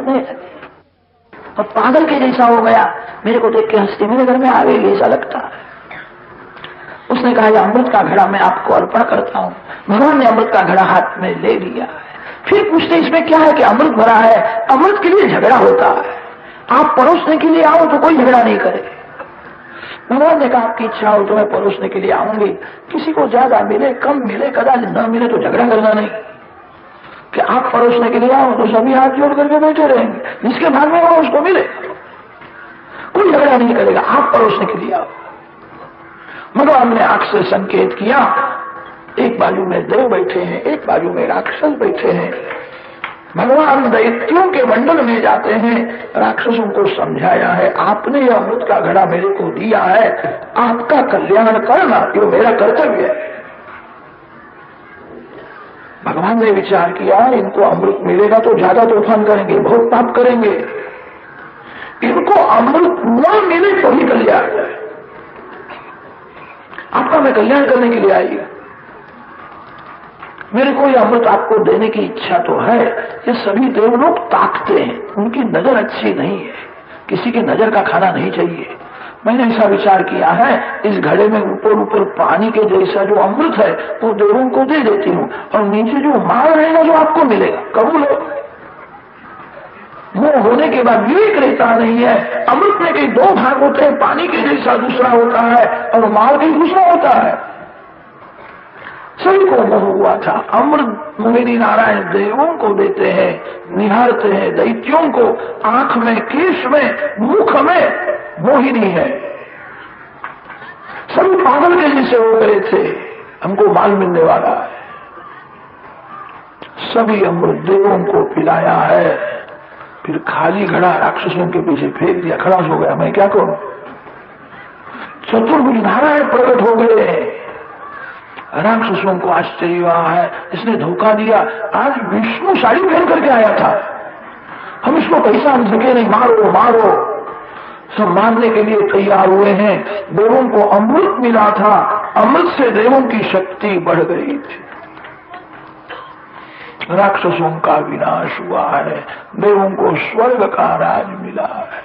हंसने लगे और पागल के जैसा हो गया, मेरे को देख के हंसते, मेरे घर में आ गई ऐसा लगता है। उसने कहा, यह अमृत का घड़ा मैं आपको अर्पण करता हूँ। भगवान ने अमृत का घड़ा हाथ में ले लिया है। फिर पूछते, इसमें क्या है कि अमृत भरा है? अमृत के लिए झगड़ा होता है, आप परोसने के लिए आओ तो कोई झगड़ा नहीं करे। भगवान ने कहा, आपकी इच्छा हो तो मैं परोसने के लिए आऊंगी, किसी को ज्यादा मिले कम मिले कदाचित न मिले तो झगड़ा करना नहीं, कि आप परोसने के लिए आओ तो सभी हाथ जोड़ करके बैठे रहेंगे, जिसके भाग में हो उसको मिले, कोई झगड़ा नहीं करेगा, आप परोसने के लिए आओ। भगवान ने आंख से संकेत किया, एक बाजू में देव बैठे हैं, एक बाजू में राक्षस बैठे हैं। भगवान दैत्यों के मंडल में जाते हैं, राक्षसों को समझाया है, आपने यह अमृत का घड़ा मेरे को दिया है, आपका कल्याण करना ये मेरा कर्तव्य है। भगवान ने विचार किया, इनको अमृत मिलेगा तो ज्यादा तूफान करेंगे, बहुत पाप करेंगे, इनको अमृत न मिले तो ही कल्याण है। आपका मैं कल्याण करने के लिए आई, मेरे को यह अमृत आपको देने की इच्छा तो है। ये सभी देवलोग ताकते हैं, उनकी नजर अच्छी नहीं है, किसी की नजर का खाना नहीं चाहिए। मैंने ऐसा विचार किया है, इस घड़े में ऊपर ऊपर पानी के जैसा जो अमृत है वो देवों को दे देती हूँ, और नीचे जो माल रहेगा जो आपको मिलेगा, कबूल हो। वो होने के बाद विवेक रहता नहीं है। अमृत में कई दो भाग होते हैं, पानी के जैसा दूसरा होता है और माल कहीं दूसरा होता है। सभी को मोह हुआ था, अमृत मोहिनी नारायण देवों को देते हैं, निहारते हैं, दैत्यों को आंख में, केश में, मुख में मोहिनी है। सभी पागल के जैसे हो गए थे, हमको माल मिलने वाला है। सभी अमृत देवों को पिलाया है, फिर खाली घड़ा राक्षसों के पीछे फेंक दिया, खलास हो गया। मैं क्या करूं? चतुर्भुज नारायण प्रकट हो गए। राक्षसों को आश्चर्य हुआ है, इसने धोखा दिया। आज विष्णु साड़ी पहन करके आया था, हम इसको पहचान सके नहीं, मारो मारो। सब मारने के लिए तैयार हुए हैं। देवों को अमृत मिला था, अमृत से देवों की शक्ति बढ़ गई थी। राक्षसों का विनाश हुआ है, देवों को स्वर्ग का राज मिला है।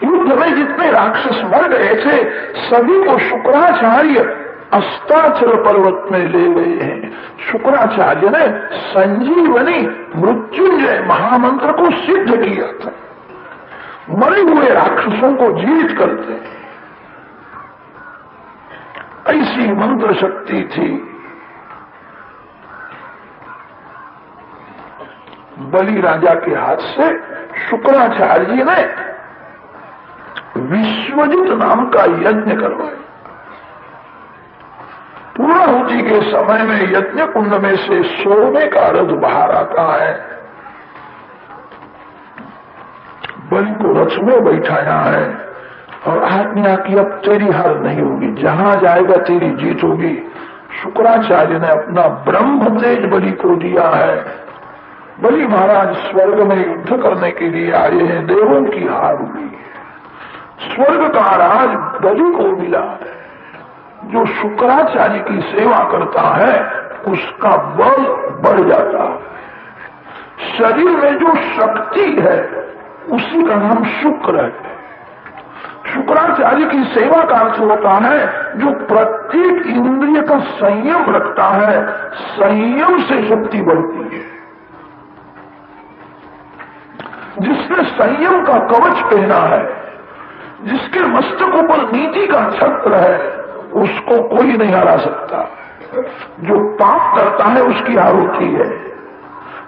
युद्ध में जितने राक्षस मर गए थे सभी को शुक्राचार्य अस्ताचल पर्वत में ले गए हैं। शुक्राचार्य ने संजीवनी मृत्युंजय महामंत्र को सिद्ध किया था, मरे हुए राक्षसों को जीवित करते, ऐसी मंत्र शक्ति थी। बलि राजा के हाथ से शुक्राचार्य जी ने विश्वजित नाम का यज्ञ करवाया। पूर्णाहुति के समय में यज्ञ कुंड में से सोने का रथ बाहर आता है। बलि को रथ में बैठाया है और आज्ञा की अब तेरी हार नहीं होगी, जहां जाएगा तेरी जीत होगी। शुक्राचार्य ने अपना ब्रह्म तेज बलि को दिया है। बलि महाराज स्वर्ग में युद्ध करने के लिए आए हैं, देवों की हार हुई है। स्वर्ग का राज बलि को मिला है। जो शुक्राचार्य की सेवा करता है उसका बल बढ़ जाता है। शरीर में जो शक्ति है उसी का नाम शुक्र है। शुक्राचार्य की सेवा का अर्थ होता है जो प्रत्येक इंद्रिय का संयम रखता है, संयम से शक्ति बढ़ती है। जिसने संयम का कवच पहना है, जिसके मस्तक पर नीति का छत्र है, उसको कोई नहीं हरा सकता। जो पाप करता है उसकी हार होती है।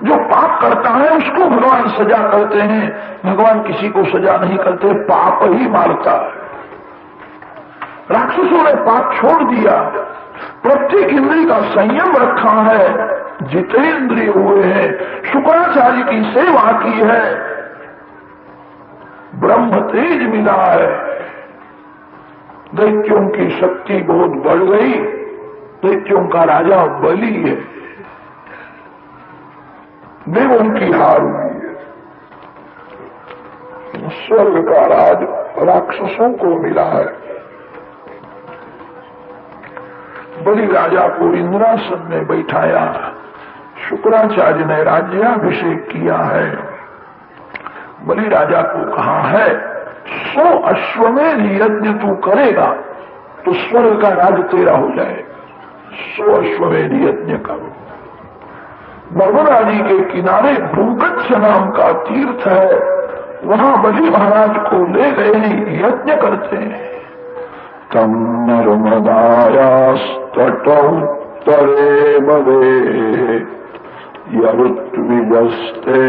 जो पाप करता है उसको भगवान सजा करते हैं। भगवान किसी को सजा नहीं करते, पाप ही मारता है। राक्षसों ने पाप छोड़ दिया, प्रत्येक इंद्रिय का संयम रखा है, जितेंद्रिय हुए हैं, शुक्राचार्य की सेवा की है, ब्रह्म तेज मिला है। दैत्यों की शक्ति बहुत बढ़ गई। दैत्यों का राजा बलि है, देवों की हार हुई है। स्वर्ग का राज राक्षसों को मिला है। बलि राजा को इंद्रासन में बैठाया। शुक्राचार्य ने राज्याभिषेक किया है। बलि राजा को कहा है 100 अश्वमेध यज्ञ तू करेगा तो स्वर्ग का राज तेरा हो जाए। 100 अश्वमेध यज्ञ करो। नर्मदा नदी के किनारे भूगच्छ नाम का तीर्थ है, वहां बलि महाराज को ले गए यज्ञ करते हैं। तम नर्मदायास्तटोत्तरे भवे यरुत्विजस्ते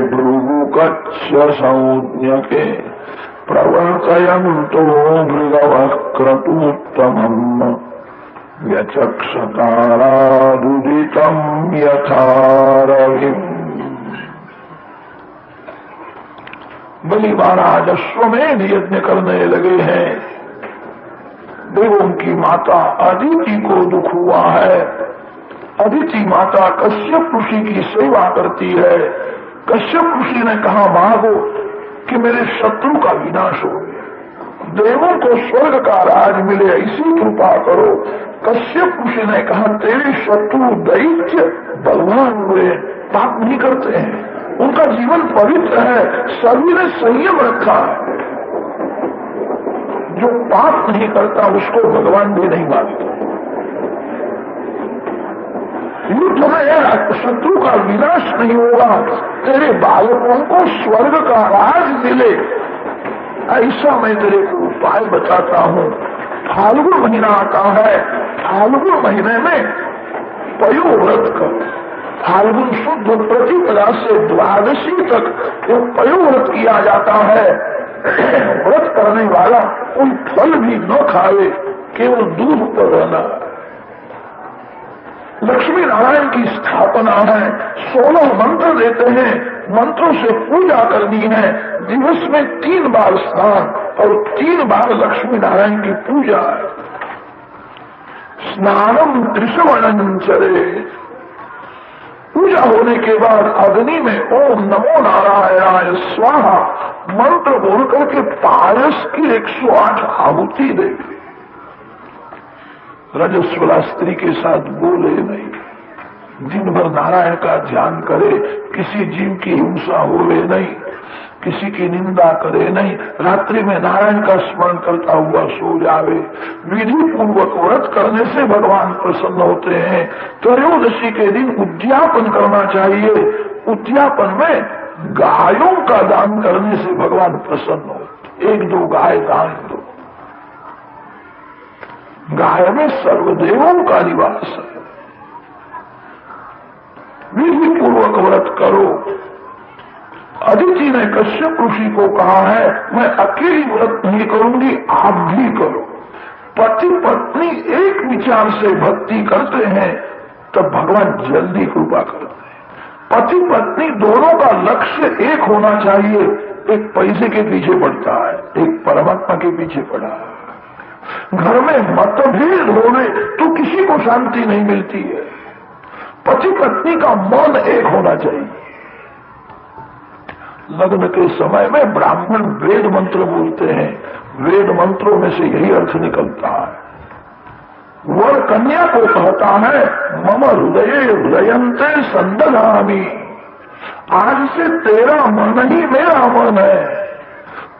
भृगुकच्छ संज्ञके प्रवर्तयन्तो मृगवः क्रतुत्तमम् यचक्षतारादुदितं यथा रविम्। बलि महाराज अश्वमेध यज्ञ करने लगे हैं। देवों की माता अदिति को दुख हुआ है। अदिति माता कश्यप ऋषि की सेवा करती है। कश्यप ऋषि ने कहा मांगो कि मेरे शत्रु का विनाश हो, देवों को स्वर्ग का राज मिले, ऐसी कृपा करो। कश्यप ऋषि ने कहा तेरे शत्रु दैत्य बलवान हुए, पाप नहीं करते हैं, उनका जीवन पवित्र है, सभी ने संयम रखा है। जो पाप नहीं करता उसको भगवान भी नहीं मानते। युद्ध में शत्रु का विनाश नहीं होगा, तेरे बालकों को स्वर्ग का राज मिले, ऐसा मैं तेरे को उपाय बताता हूँ। फाल्गुन महीना आता है, फाल्गुन महीने में पयो व्रत कर। फाल्गुन शुद्ध प्रतिपदा से द्वादशी तक वो पयो व्रत किया जाता है। व्रत करने वाला कोई फल भी न खावे, केवल दूध पर रहना। लक्ष्मी नारायण की स्थापना है, 16 मंत्र देते हैं, मंत्रों से पूजा करनी है। दिवस में 3 बार स्नान और 3 बार लक्ष्मी नारायण की पूजा है। स्नानम त्रिशवणं चरे। पूजा होने के बाद अग्नि में ओम नमो नारायणाय स्वाहा मंत्र बोल करके पायस की 108 आहुति देगी। रजस्वला स्त्री के साथ बोले नहीं, दिन भर नारायण का ध्यान करे, किसी जीव की हिंसा होवे नहीं, किसी की निंदा करे नहीं, रात्रि में नारायण का स्मरण करता हुआ सो जावे। विधि पूर्वक व्रत करने से भगवान प्रसन्न होते हैं। त्रयोदशी के दिन उद्यापन करना चाहिए। उद्यापन में गायों का दान करने से भगवान प्रसन्न होते। 1-2 गाय दान दो। गाय में सर्वदेवों का निवास है। विधि पूर्वक व्रत करो। अदिति ने कश्यप ऋषि को कहा है मैं अकेली व्रत नहीं करूंगी, आप भी करो। पति पत्नी एक विचार से भक्ति करते हैं तब भगवान जल्दी कृपा करते हैं। पति पत्नी दोनों का लक्ष्य एक होना चाहिए। एक पैसे के पीछे पड़ता है, एक परमात्मा के पीछे पड़ा है। घर में मतभेद होने तो किसी को शांति नहीं मिलती है। पति पत्नी का मन एक होना चाहिए। लग्न के समय में ब्राह्मण वेद मंत्र बोलते हैं, वेद मंत्रों में से यही अर्थ निकलता है। वर कन्या को कहता है मम हृदये हृदयंते संदधामि, आज से तेरा मन ही मेरा मन है।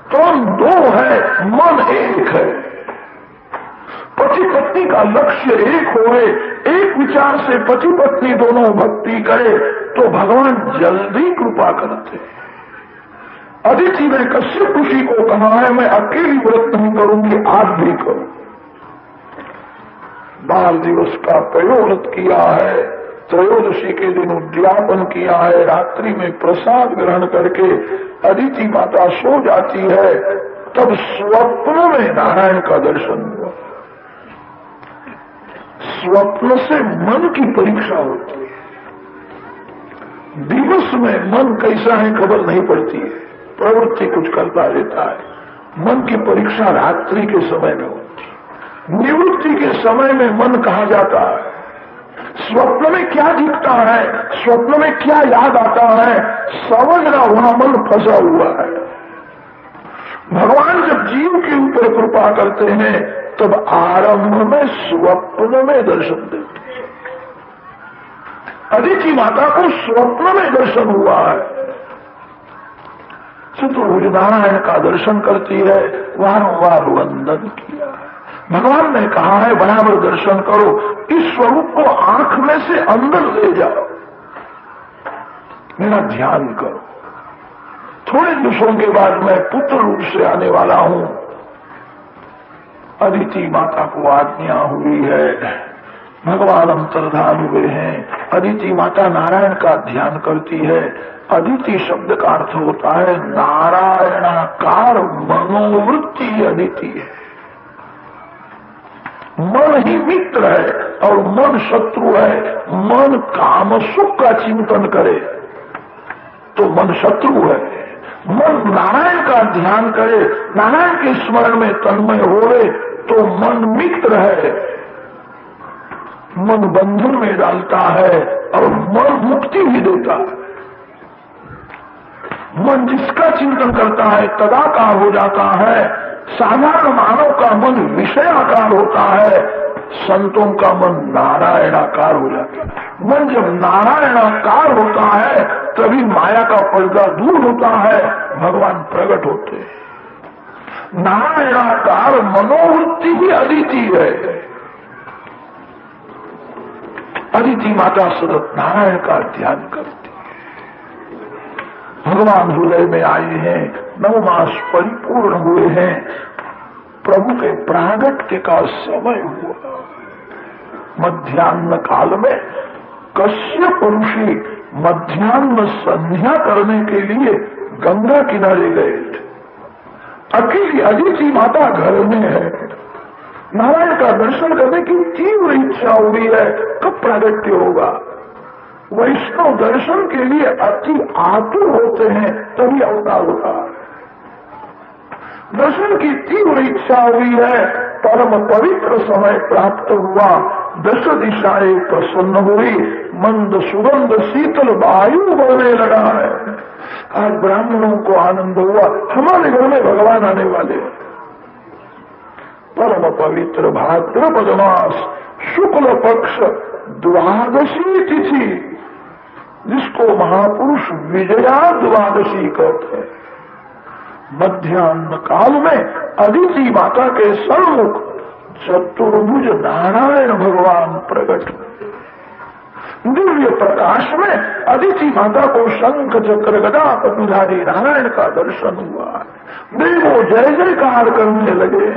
तुम 2 है, मन एक है। पति पत्नी का लक्ष्य एक होए, एक विचार से पति पत्नी दोनों भक्ति करे तो भगवान जल्दी कृपा करते हैं। अदिति ने कश्यप ऋषि को कहा है मैं अकेली व्रत नहीं करूंगी, आप भी करो। 12 दिवस का पयोव्रत किया है। त्रयोदशी के दिन उद्यापन किया है। रात्रि में प्रसाद ग्रहण करके अदिति माता सो जाती है। तब स्वप्न में नारायण का दर्शन हुआ। स्वप्न से मन की परीक्षा होती है। दिवस में मन कैसा है खबर नहीं पड़ती है, प्रवृत्ति कुछ करता रहता है। मन की परीक्षा रात्रि के समय में होती है। निवृत्ति के समय में मन कहा जाता है। स्वप्न में क्या दिखता है, स्वप्न में क्या याद आता है, समझना वहां मन फंसा हुआ है। भगवान जब जीव के ऊपर कृपा करते हैं तब आरंभ में स्वप्न में दर्शन देते हैं। अदिति माता को स्वप्न में दर्शन हुआ है। चतुर्भुज नारायण का दर्शन करती है, वारंवार वंदन किया। भगवान ने कहा है बराबर दर्शन करो, इस स्वरूप को आंख में से अंदर ले जाओ, मेरा ध्यान करो। थोड़े दिवसों के बाद मैं पुत्र रूप से आने वाला हूं। अदिति माता को आज्ञा हुई है, भगवान अंतर्धान हुए हैं। अदिति माता नारायण का ध्यान करती है। अदिति शब्द का अर्थ होता है नारायणाकार मनोवृत्ति। अदिति है, मन ही मित्र है और मन शत्रु है। मन काम सुख का चिंतन करे तो मन शत्रु है। मन नारायण का ध्यान करे, नारायण के स्मरण में तन्मय होवे तो मन मित्र है। मन बंधन में डालता है और मन मुक्ति भी देता है। मन जिसका चिंतन करता है तदाकार हो जाता है। साधारण मानव का मन विषयाकार होता है, संतों का मन नारायणाकार हो जाता है। मन जब नारायणाकार होता है तभी माया का पर्दा दूर होता है, भगवान प्रकट होते हैं। नारायणाकार मनोवृत्ति ही अदिति है। अदिति माता सतत नारायण का ध्यान करती है। भगवान हृदय में आए हैं, 9 मास परिपूर्ण हुए हैं। प्रभु के प्रागट्य का समय हुआ। मध्याह्न काल में कश्यप ऋषि मध्याह्न संध्या करने के लिए गंगा किनारे गए थे। अकेली अदिति माता घर में है। नारायण का दर्शन करने की तीव्र इच्छा हुई है, कब प्रागट्य होगा। वैष्णव दर्शन के लिए अति आतुर होते हैं, तभी अवतार होता है। दर्शन की तीव्र इच्छा हुई है, परम पवित्र समय प्राप्त हुआ। 10 दिशाएं प्रसन्न हुई, मंद सुगंध शीतल वायु बहने लगा है। आज ब्राह्मणों को आनंद हुआ, हमारे घर में भगवान आने वाले हैं। परम पवित्र भाद्रपद मास शुक्ल पक्ष 12वीं तिथि, जिसको महापुरुष विजया द्वादशी कहते हैं। मध्याह्न काल में अदिति माता के सम्मुख चतुर्भुज नारायण भगवान प्रकट हुए। दिव्य प्रकाश में अदिति माता को शंख चक्र गदा पद्मधारी नारायण का दर्शन हुआ। देवो जय जयकार करने लगे।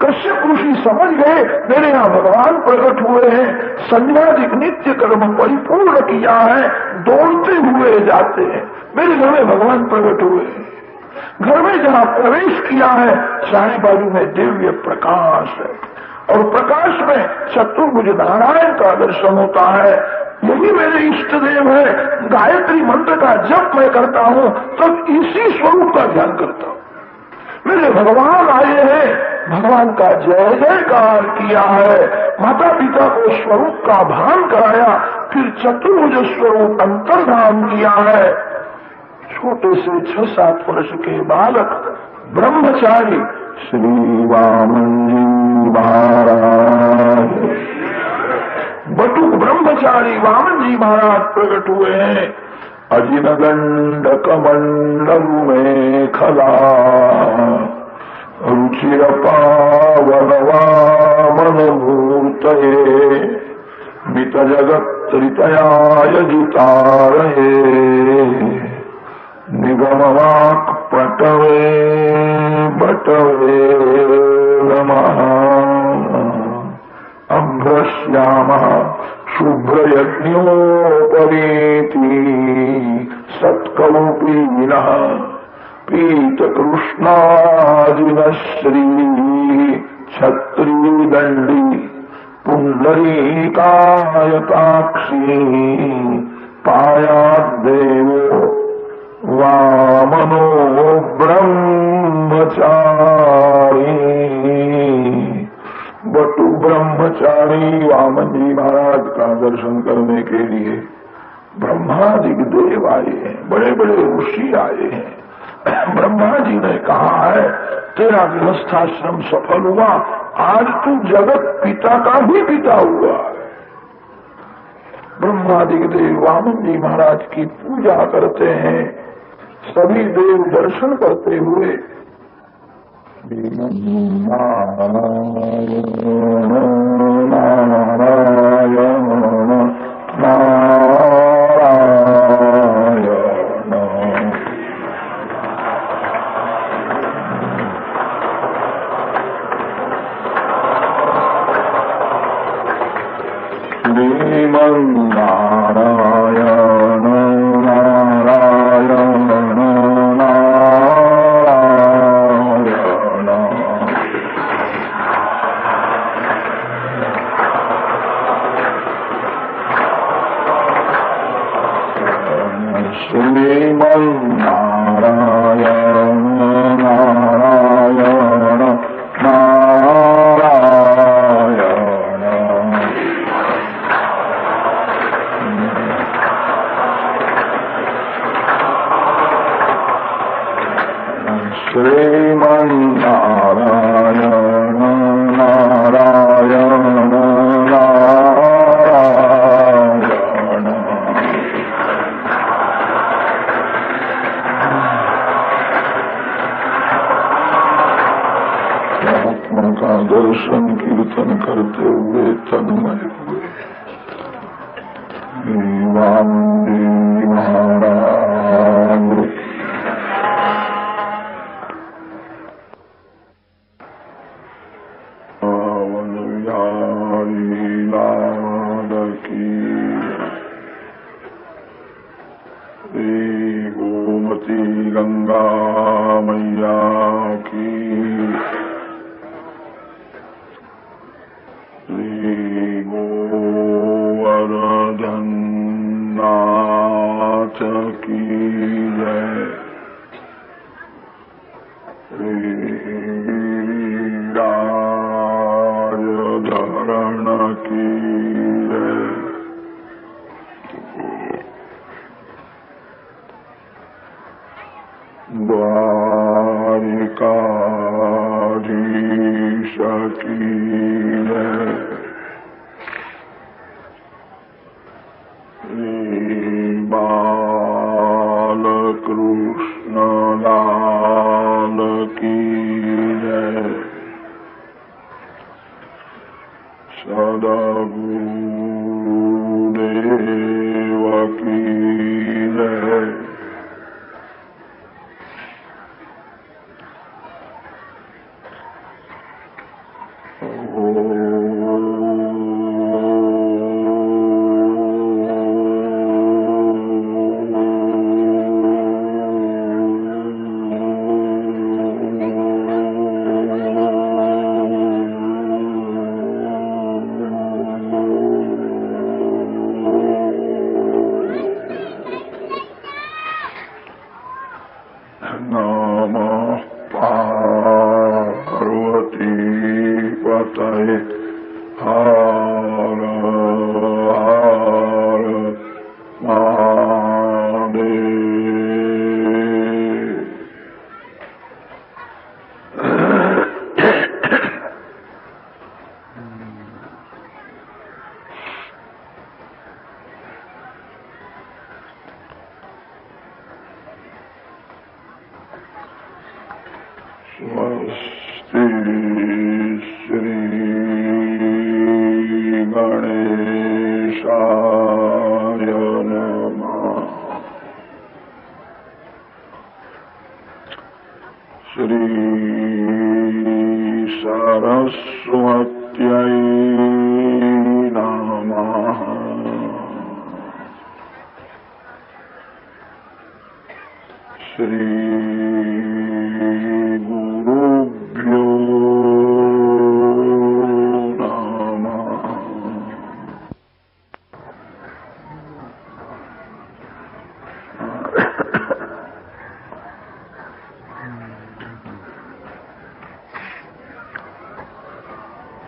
कश्यप ऋषि समझ गए मेरे यहाँ भगवान प्रकट हुए हैं। संध्यादिक नित्य कर्म परिपूर्ण किया है, दौड़ते हुए जाते हैं, मेरे घर में भगवान प्रकट हुए हैं। घर में जहाँ प्रवेश किया है चारों बाजू में दिव्य प्रकाश है और प्रकाश में चतुर्भुज नारायण का दर्शन होता है। यही मेरे इष्ट देव है। गायत्री मंत्र का जप मैं करता हूँ तब इसी स्वरूप का ध्यान करता हूँ। मेरे भगवान आए हैं, भगवान का जय जयकार किया है। माता पिता को स्वरूप का भान कराया, फिर चतुर्भुज स्वरूप अंतर्धान किया है। छोटे से 6-7 वर्ष के बालक ब्रह्मचारी श्री वामन जी महाराज, बटुक ब्रह्मचारी वामन जी महाराज प्रकट हुए हैं। अजिन गंड कमंडल में खला रुचिर पावन वामन मूर्तये मित जगत ऋतयाय जितारये निगमवाक् पटवे बटवे नमः। अभ्रश्यामः शुभ्रयज्ञोपवीति सत्कौपीनः पीतकृष्णाजिनश्री छत्रीदण्डी पुण्डरीकायताक्षी पायाद्देवो वामनो ब्रह्मचारी। बटु ब्रह्मचारी वामन जी महाराज का दर्शन करने के लिए ब्रह्मादिक देव आए हैं, बड़े बड़े ऋषि आए हैं। ब्रह्मा जी ने कहा है तेरा गृहस्थाश्रम सफल हुआ, आज तू जगत पिता का भी पिता हुआ है। ब्रह्मादिक देव वामन जी महाराज की पूजा करते हैं। सभी देव दर्शन करते हुए दर्शन कीर्तन करते हुए तन्मय हुए। महाराज लाल की गोमती गंगा मैया की गोवर्धननाथ की जय। राजधरण की जय। द्वारिकाधीश की जय। बालकृष्ण लाल की जय। सद्गुरुदेव की जय। स्वस्ति श्री गणेशाय नमः। श्री सरस्वत्यै नमः। श्री गुरुभ्यो नमः।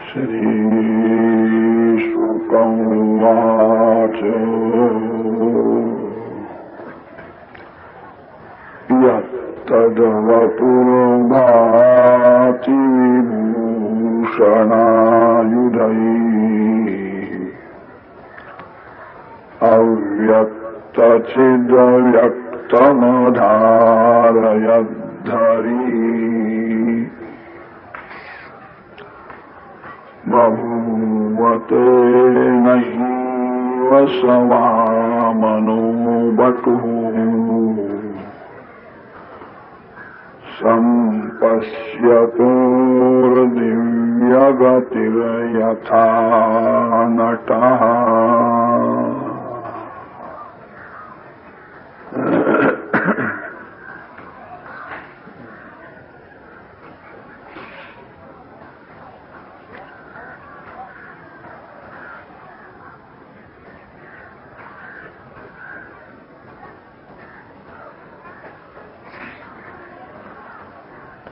श्री शुक उवाच यत्तद्वपुर्भाति विभूषणायुधैः अव्यक्तचिदव्यक्त तमधारयद्धरी बभूवते नैव समामनो बटुः सम्पश्यतोर्दिव्यगतिर्यथा नटः।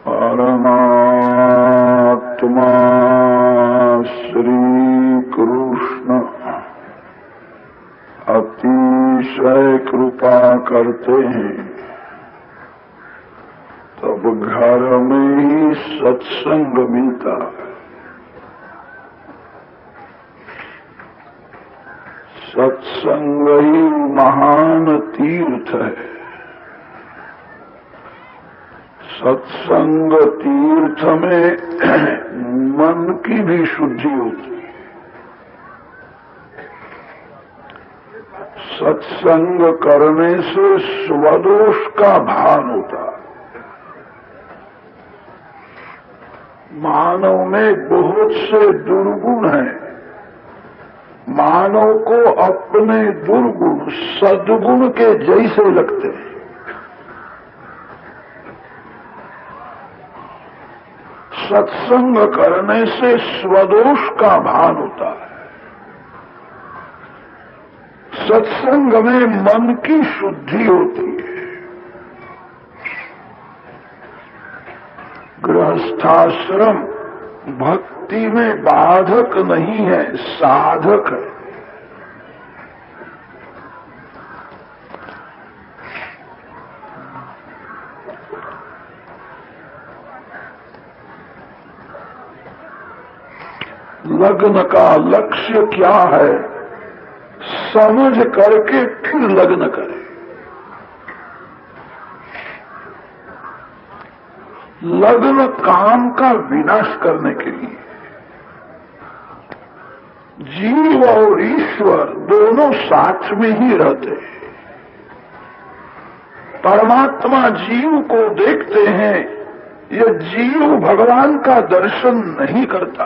परमात्मा श्री कृष्ण अतिशय कृपा करते हैं, तब घर में ही सत्संग मिलता है। सत्संग ही महान तीर्थ है। सत्संग तीर्थ में मन की भी शुद्धि होती है। सत्संग करने से स्वदोष का भान होता है। मानव में बहुत से दुर्गुण हैं। मानव को अपने दुर्गुण सद्गुण के जैसे लगते हैं। सत्संग करने से स्वदोष का भान होता है। सत्संग में मन की शुद्धि होती है। गृहस्थाश्रम भक्ति में बाधक नहीं है, साधक है। लग्न का लक्ष्य क्या है, समझ करके फिर लग्न करें। लग्न काम का विनाश करने के लिए। जीव और ईश्वर दोनों साथ में ही रहते हैं। परमात्मा जीव को देखते हैं, यह जीव भगवान का दर्शन नहीं करता।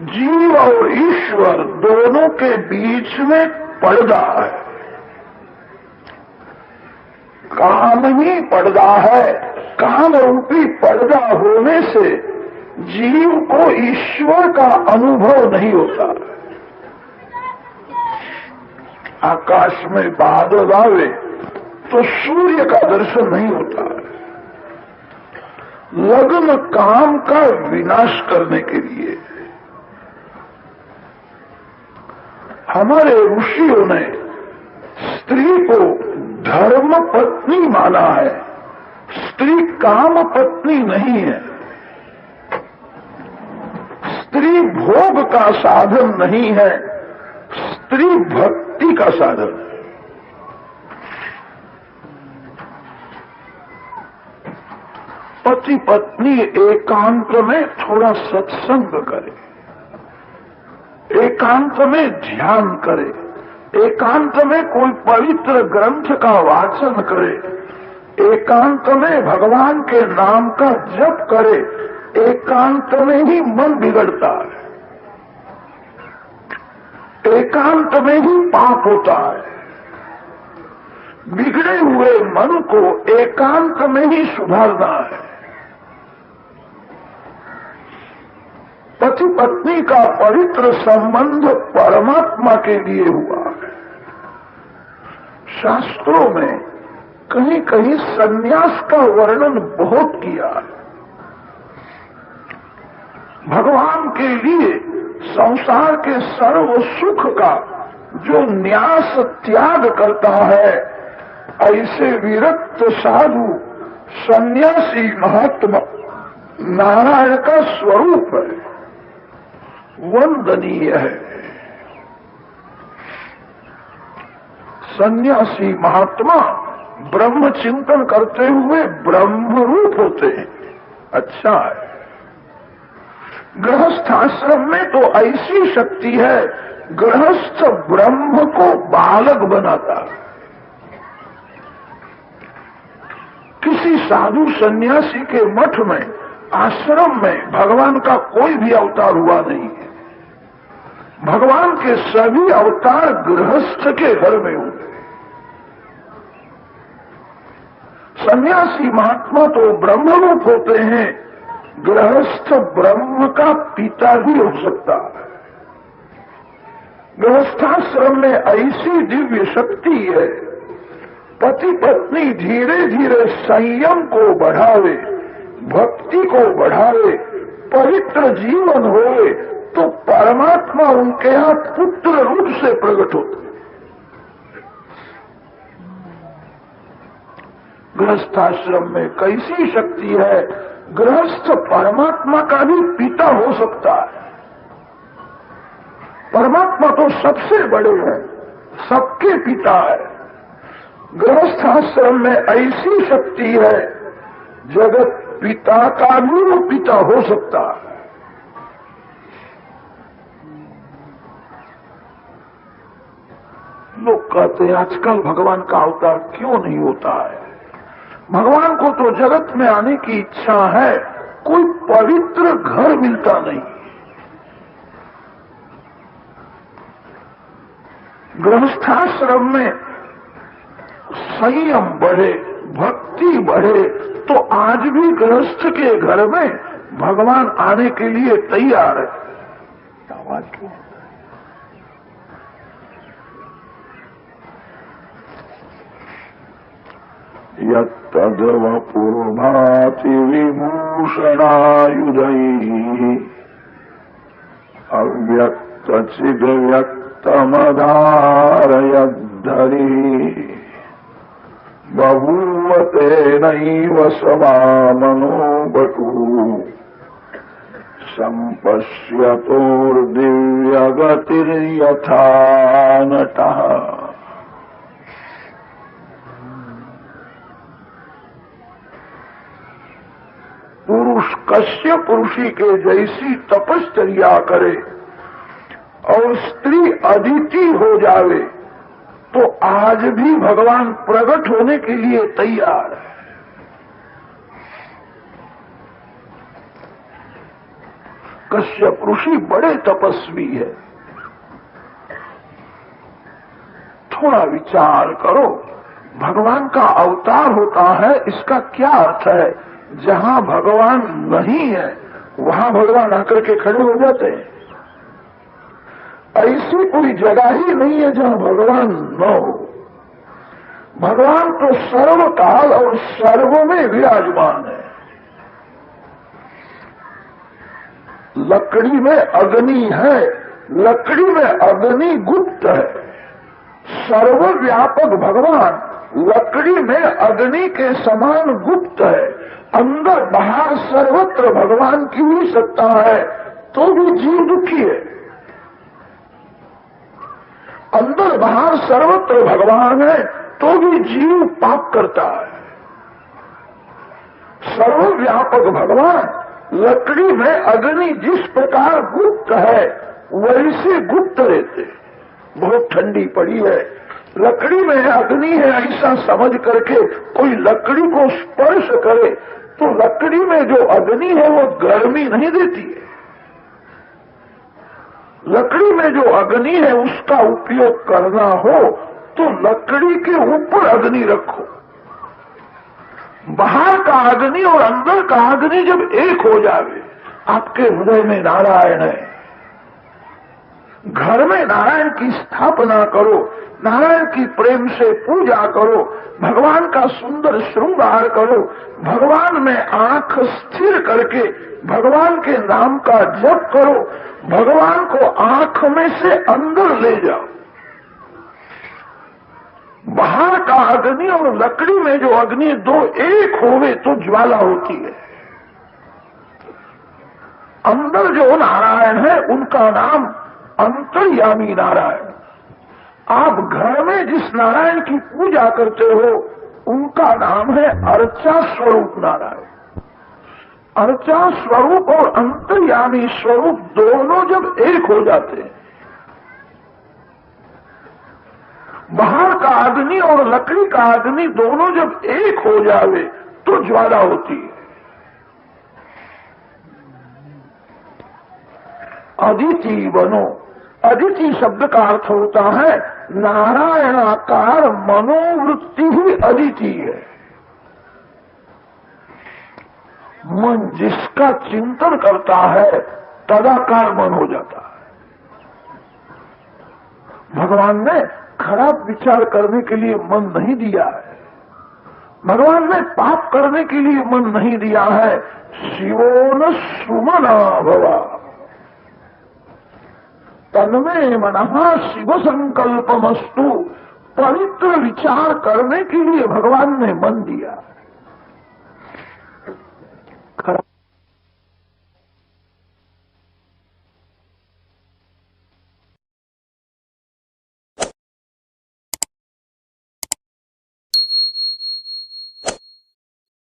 जीव और ईश्वर दोनों के बीच में पर्दा है। काम ही पर्दा है। काम रूपी पर्दा होने से जीव को ईश्वर का अनुभव नहीं होता। आकाश में बादल आवे तो सूर्य का दर्शन नहीं होता। लग्न काम का विनाश करने के लिए। हमारे ऋषियों ने स्त्री को धर्म पत्नी माना है। स्त्री काम पत्नी नहीं है। स्त्री भोग का साधन नहीं है। स्त्री भक्ति का साधन है। पति पत्नी एकांत में थोड़ा सत्संग करे, एकांत में ध्यान करे, एकांत में कोई पवित्र ग्रंथ का वाचन करे, एकांत में भगवान के नाम का जप करे। एकांत में ही मन बिगड़ता है। एकांत में ही पाप होता है। बिगड़े हुए मन को एकांत में ही सुधारना है। पति पत्नी का पवित्र संबंध परमात्मा के लिए हुआ है। शास्त्रों में कहीं कहीं संन्यास का वर्णन बहुत किया है। भगवान के लिए संसार के सर्व सुख का जो न्यास त्याग करता है, ऐसे विरक्त साधु सन्यासी महात्मा नारायण का स्वरूप है, वंदनीय है। सन्यासी महात्मा ब्रह्म चिंतन करते हुए ब्रह्म रूप होते हैं। अच्छा है। गृहस्थ आश्रम में तो ऐसी शक्ति है, गृहस्थ ब्रह्म को बालक बनाता है। किसी साधु सन्यासी के मठ में, आश्रम में भगवान का कोई भी अवतार हुआ नहीं है। भगवान के सभी अवतार गृहस्थ के घर में हुए। सन्यासी महात्मा तो ब्रह्मरूप होते हैं, गृहस्थ ब्रह्म का पिता भी हो सकता है। गृहस्थाश्रम में ऐसी दिव्य शक्ति है, पति पत्नी धीरे धीरे संयम को बढ़ावे, भक्ति को बढ़ावे, पवित्र जीवन होए तो परमात्मा उनके यहां पुत्र रूप से प्रकट होते। गृहस्थाश्रम में कैसी शक्ति है, गृहस्थ परमात्मा का भी पिता हो सकता है। परमात्मा तो सबसे बड़े हैं, सबके पिता है। गृहस्थाश्रम में ऐसी शक्ति है, जगत पिता का भी वो पिता हो सकता है। लोग कहते हैं आजकल भगवान का अवतार क्यों नहीं होता है। भगवान को तो जगत में आने की इच्छा है, कोई पवित्र घर मिलता नहीं। गृहस्थाश्रम में संयम बढ़े, भक्ति बढ़े तो आज भी गृहस्थ के घर में भगवान आने के लिए तैयार है। आवाज क्यों? यत्तद्व पूर्वाति विभूषणायुधैः अव्यक्तचिद्व्यक्तमधारयद्धरिः बभूव तेनैव समामनो बटुः सम्पश्यतोर्दिव्यगतिर्यथा नटः। पुरुष कश्य पुरुषी के जैसी तपश्चर्या करे और स्त्री अदिति हो जावे तो आज भी भगवान प्रकट होने के लिए तैयार है। कश्यप ऋषि बड़े तपस्वी है। थोड़ा विचार करो, भगवान का अवतार होता है, इसका क्या अर्थ है? जहां भगवान नहीं है वहां भगवान आकर के खड़े हो जाते हैं। ऐसी कोई जगह ही नहीं है जहां भगवान न हो। भगवान तो सर्वकाल और सर्व में विराजमान है। लकड़ी में अग्नि है, लकड़ी में अग्नि गुप्त है। सर्वव्यापक भगवान लकड़ी में अग्नि के समान गुप्त है। अंदर बाहर सर्वत्र भगवान की ही सत्ता है, तो भी जीव दुखी है। अंदर बाहर सर्वत्र भगवान है तो भी जीव पाप करता है। सर्वव्यापक भगवान लकड़ी में अग्नि जिस प्रकार गुप्त है वैसे गुप्त रहते। बहुत ठंडी पड़ी है, लकड़ी में अग्नि है ऐसा समझ करके कोई लकड़ी को स्पर्श करे तो लकड़ी में जो अग्नि है वो गर्मी नहीं देती है। लकड़ी में जो अग्नि है उसका उपयोग करना हो तो लकड़ी के ऊपर अग्नि रखो। बाहर का अग्नि और अंदर का अग्नि जब एक हो जावे, आपके हृदय में नारायण है, घर में नारायण की स्थापना करो, नारायण की प्रेम से पूजा करो, भगवान का सुंदर श्रृंगार करो, भगवान में आंख स्थिर करके भगवान के नाम का जप करो, भगवान को आंख में से अंदर ले जाओ। बाहर का अग्नि और लकड़ी में जो अग्नि दो एक होवे तो ज्वाला होती है। अंदर जो नारायण है उनका नाम अंतर्यामी नारायण। आप घर में जिस नारायण की पूजा करते हो उनका नाम है अर्चा स्वरूप नारायण। अर्चा स्वरूप और अंतर्यामी स्वरूप दोनों जब एक हो जाते हैं, बाहर का अग्नि और लकड़ी का अग्नि दोनों जब एक हो जावे तो ज्वाला होती है। अदिति बनो, अदिति शब्द का अर्थ होता है नारायणाकार मनोवृत्ति ही अदिति है। मन जिसका चिंतन करता है तदाकार मन हो जाता है। भगवान ने खराब विचार करने के लिए मन नहीं दिया है, भगवान ने पाप करने के लिए मन नहीं दिया है। शिवो न सुमना भवा तन्मे मनः शिव संकल्पमस्तु, पवित्र विचार करने के लिए भगवान ने मन दिया।